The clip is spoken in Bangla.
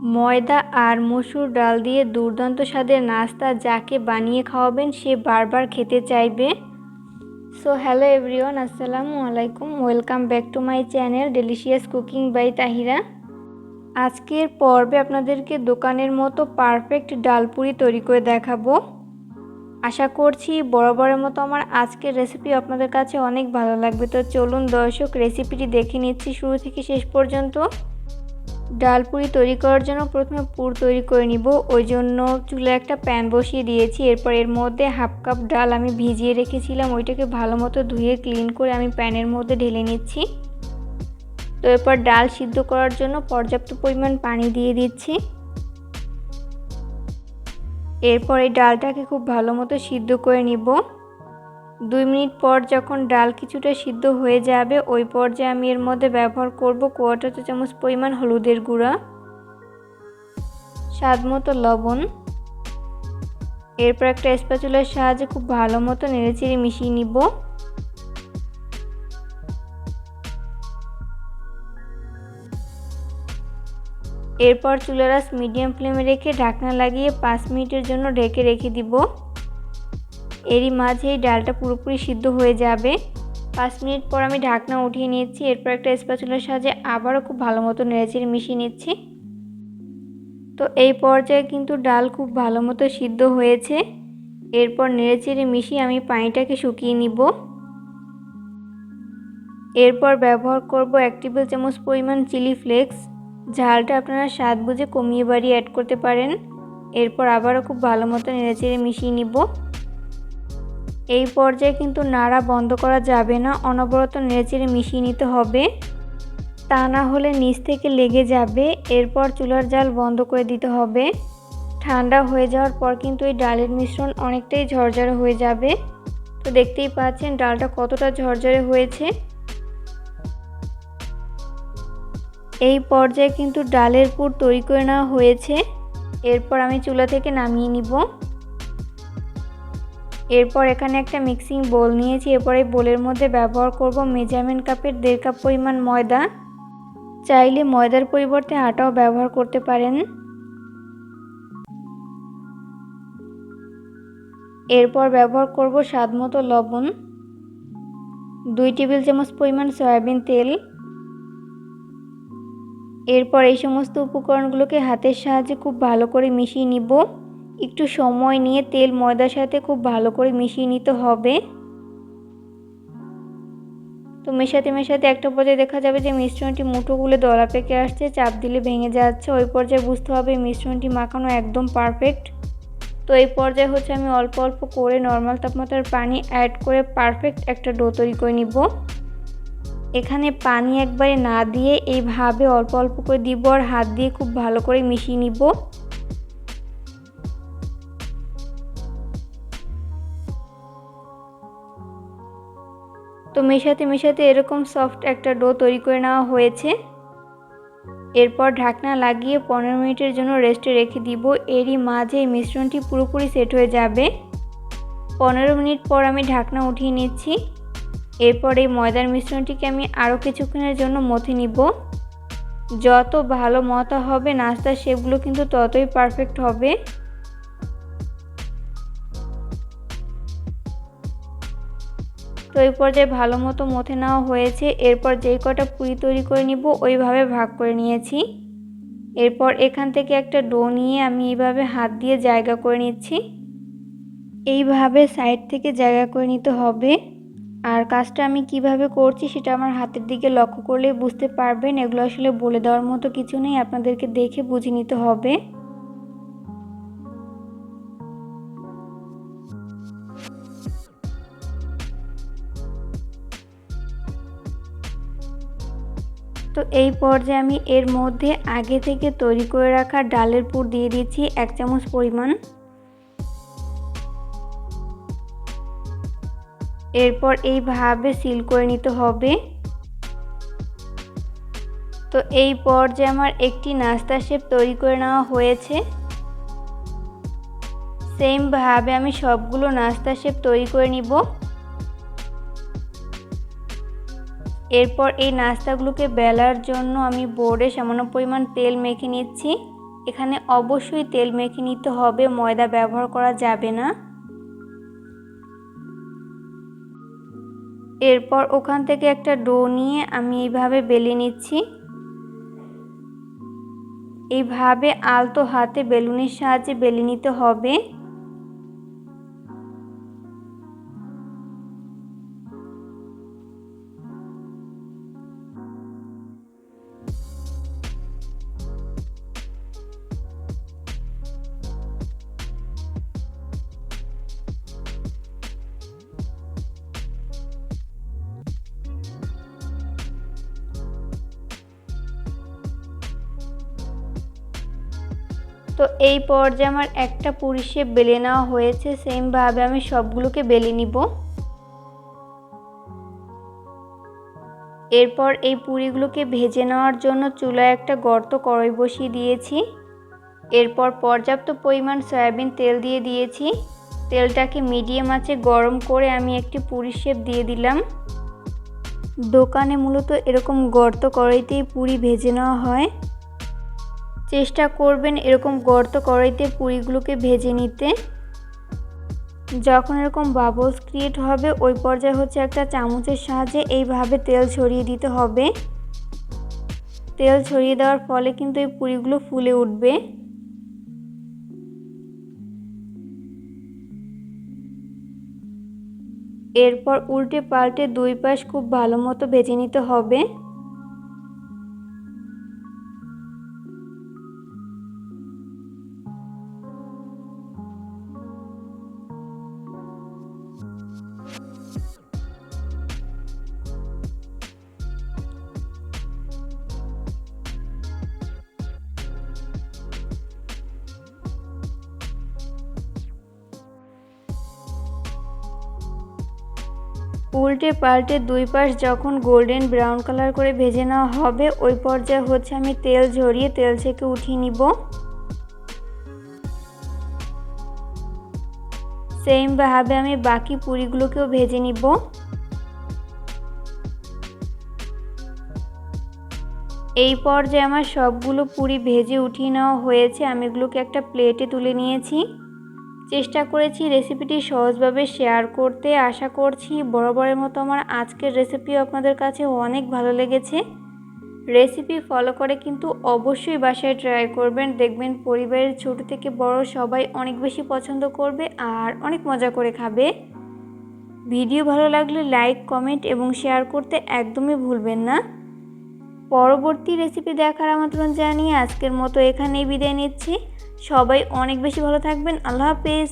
ময়দা আর মসুর ডাল দিয়ে দুর্দান্ত স্বাদের নাস্তা যাকে বানিয়ে খাওয়াবেন সে বারবার খেতে চাইবে। সো হ্যালো এভরিওয়ান, আসসালামু আলাইকুম, welcome back to my channel delicious cooking by Tahira. আজকের পর্বে আপনাদেরকে দোকানের মতো পারফেক্ট ডালপুরি তৈরি করে দেখাবো। আশা করছি বরাবরের মতো আমার আজকের রেসিপি আপনাদের কাছে অনেক ভালো লাগবে। তো চলুন দর্শক, রেসিপিটি দেখে নিচ্ছি শুরু থেকে শেষ পর্যন্ত। ডালপুরি তৈরি করার জন্য প্রথমে পুর তৈরি করে নিব। ওই জন্য চুলায় একটা প্যান বসিয়ে দিয়েছি। এরপর এর মধ্যে হাফ কাপ ডাল আমি ভিজিয়ে রেখেছিলাম, ওইটাকে ভালো মতো ধুয়ে ক্লিন করে আমি প্যানের মধ্যে ঢেলে নিচ্ছি। তো এরপর ডাল সিদ্ধ করার জন্য পর্যাপ্ত পরিমাণ পানি দিয়ে দিচ্ছি। এরপর এই ডালটাকে খুব ভালো মতো সিদ্ধ করে নিব। 2 মিনিট পর যখন ডাল কিছুটা সিদ্ধ হয়ে যাবে ওই পর্যায়ে আমি এর মধ্যে ব্যবহার করব 1/4 চা চামচ পরিমাণ হলুদের গুঁড়া, স্বাদ মতো লবণ। এরপর একটা স্প্যাচুলার সাহায্যে খুব ভালো মতো নেড়েচেড়ে মিশিয়ে নিব। এরপর চুলার আঁচ মিডিয়াম ফ্লেমে রেখে ঢাকনা লাগিয়ে 5 মিনিটের জন্য ঢেকে রেখে দিব। এরই মাঝে এই ডালটা পুরোপুরি সিদ্ধ হয়ে যাবে। 5 মিনিট পর আমি ঢাকনা উঠিয়ে নিয়েছি। এরপর একটা স্প্যাচুলার সাহায্যে আবারও খুব ভালো মতো নেড়েচেড়ে মিশিয়ে নিচ্ছি। তো এই পর্যায়ে কিন্তু ডাল খুব ভালো মতো সিদ্ধ হয়েছে। এরপর নেড়েচেড়ে মিশিয়ে আমি পানিটাকে শুকিয়ে নিব। এরপর ব্যবহার করব 1 টেবিল চামচ পরিমাণ চিলি ফ্লেক্স। ঝালটা আপনারা স্বাদ বুঝে কমিয়ে বাড়িয়ে অ্যাড করতে পারেন। এরপর আবারও খুব ভালো মতো নেড়েচেড়ে মিশিয়ে নিব। এই পর্যায়ে কিন্তু নাড়া বন্ধ করা যাবে না, অনবরত নেড়েচেড়ে মিশিয়ে নিতে হবে, তা না হলে নিচ থেকে লেগে যাবে। এরপর চুলার জাল বন্ধ করে দিতে হবে। ঠান্ডা হয়ে যাওয়ার পর কিন্তু এই ডালের মিশ্রণ অনেকটাই ঝরঝরে হয়ে যাবে। তো দেখতেই পাচ্ছেন ডালটা কতটা ঝরঝরে হয়েছে। এই পর্যায়ে কিন্তু ডালের পুর তৈরি করে নেওয়া হয়েছে। এরপর আমি চুলা থেকে নামিয়ে নিব। এরপর এখানে একটা মিক্সিং বোল নিয়েছি। এরপর এই বোলের মধ্যে ব্যবহার করব মেজারমেন্ট কাপের 1.5 কাপ পরিমাণ ময়দা। চাইলে ময়দার পরিবর্তে আটাও ব্যবহার করতে পারেন। এরপর ব্যবহার করব স্বাদ মতো লবণ, 2 টেবিল চামচ পরিমাণ সয়াবিন তেল। এরপর এই সমস্ত উপকরণগুলোকে হাতের সাহায্যে খুব ভালো করে মিশিয়ে নিব। একটু সময় নিয়ে তেল ময়দার সাথে খুব ভালো করে মিশিয়ে নিতে হবে। তো মেশাতে মেশাতে একটা পর্যায়ে দেখা যাবে যে মিশ্রণটি মুঠোগুলো দলা পেকে আসছে, চাপ দিলে ভেঙে যাচ্ছে। ওই পর্যায়ে বুঝতে হবে মিশ্রণটি মাখানো একদম পারফেক্ট। তো এই পর্যায়ে আমি অল্প অল্প করে নর্মাল তাপমাত্রার পানি অ্যাড করে পারফেক্ট একটা ডো তৈরি করে নিব। এখানে পানি একবারে না দিয়ে এইভাবে অল্প অল্প করে দিব আর হাত দিয়ে খুব ভালো করে মিশিয়ে নিব। তো মেশাতে মেশাতে এরকম সফট একটা ডো তৈরি করে নেওয়া হয়েছে। এরপর ঢাকনা লাগিয়ে 15 মিনিটের জন্য রেস্টে রেখে দিব। এরই মাঝে এই মিশ্রণটি পুরোপুরি সেট হয়ে যাবে। 15 মিনিট পর আমি ঢাকনা উঠিয়ে নিচ্ছি। এরপর এই ময়দার মিশ্রণটিকে আমি আরও কিছুক্ষণের জন্য মথে নিব। যত ভালো মথা হবে নাস্তার শেপগুলো কিন্তু ততই পারফেক্ট হবে। তো এই পর্যায়ে ভালো মতো মথে নেওয়া হয়েছে। এরপর যেই কটা পুরি তৈরি করে নিব ওইভাবে ভাগ করে নিয়েছি। এরপর এখান থেকে একটা ডো নিয়ে আমি এইভাবে হাত দিয়ে জায়গা করে নিচ্ছি। এইভাবে সাইড থেকে জায়গা করে নিতে হবে। আর কাজটা আমি কিভাবে করছি সেটা আমার হাতের দিকে লক্ষ্য করলেই বুঝতে পারবেন। এগুলো আসলে বলে দেওয়ার মতো কিছু নেই, আপনাদেরকে দেখে বুঝে নিতে হবে। তো এই পর্যায়ে আমি এর মধ্যে আগে থেকে তৈরি করে রাখা ডালের পুর দিয়ে দিচ্ছি 1 চামচ পরিমাণ। এরপর এইভাবে সিল করে নিতে হবে। তো এই পর্যায়ে আমার একটি নাস্তা শেপ তৈরি করে নেওয়া হয়েছে। সেম ভাবে আমি সবগুলো নাস্তা শেপ তৈরি করে নিব। এরপর এই নাস্তাগুলোকে বেলার জন্য আমি বোর্ডে সামান্য পরিমাণ তেল মেখে নিচ্ছি। এখানে অবশ্যই তেল মেখে নিতে হবে, ময়দা ব্যবহার করা যাবে না। এরপর ওখান থেকে একটা ডো নিয়ে আমি এইভাবে বেলে নিচ্ছি। এইভাবে আলতো হাতে বেলুনের সাহায্যে বেলে নিতে হবে। তো এই পর্যায়ে আমার একটা পুরি শেপ বেলে নেওয়া হয়েছে। সেমভাবে আমি সবগুলোকে বেলে নিব। এরপর এই পুরিগুলোকে ভেজে নেওয়ার জন্য চুলায় একটা গর্ত কড়াই বসিয়ে দিয়েছি। এরপর পর্যাপ্ত পরিমাণ সয়াবিন তেল দিয়ে দিয়েছি। তেলটাকে মিডিয়াম আঁচে গরম করে আমি একটি পুরি শেপ দিয়ে দিলাম। দোকানে মূলত এরকম গর্ত কড়াইতেই পুরি ভেজে নেওয়া হয়। চেষ্টা করবেন এরকম গর্ত কড়াইতে পুরিগুলোকে ভেজে নিতে। যখন এরকম বাবলস ক্রিয়েট হবে ওই পর্যায়ে হচ্ছে একটা চামচের সাহায্যে এইভাবে তেল ছড়িয়ে দিতে হবে। তেল ছড়িয়ে দেওয়ার ফলে কিন্তু এই পুরিগুলো ফুলে উঠবে। এরপর উল্টে পাল্টে দুই পাশ খুব ভালো মতো ভেজে নিতে হবে। উল্টে পাল্টে দুই পাশ যখন গোল্ডেন ব্রাউন কালার করে ভেজে নেওয়া হবে ওই পর্যায়ে হচ্ছে আমি তেল ঝরিয়ে তেল থেকে উঠিয়ে নিব। সেমভাবে আমি বাকি পুরিগুলোকেও ভেজে নিব। এই পর্যায়ে আমার সবগুলো পুরি ভেজে উঠিয়ে নেওয়া হয়েছে। আমি এগুলোকে একটা প্লেটে তুলে নিয়েছি। চেষ্টা করেছি রেসিপিটি সহজভাবে শেয়ার করতে। আশা করছি বরাবরের মতো আমার আজকের রেসিপিও আপনাদের কাছে অনেক ভালো লেগেছে। রেসিপি ফলো করে কিন্তু অবশ্যই বাসায় ট্রাই করবেন। দেখবেন পরিবারের ছোট থেকে বড় সবাই অনেক বেশি পছন্দ করবে আর অনেক মজা করে খাবে। ভিডিও ভালো লাগলে লাইক, কমেন্ট এবং শেয়ার করতে একদমই ভুলবেন না। পরবর্তী রেসিপি দেখার আমন্ত্রণ জানিয়ে আজকের মতো এখানেই বিদায় নিচ্ছি। সবাই অনেক বেশি ভালো থাকবেন। আল্লাহ হাফেজ।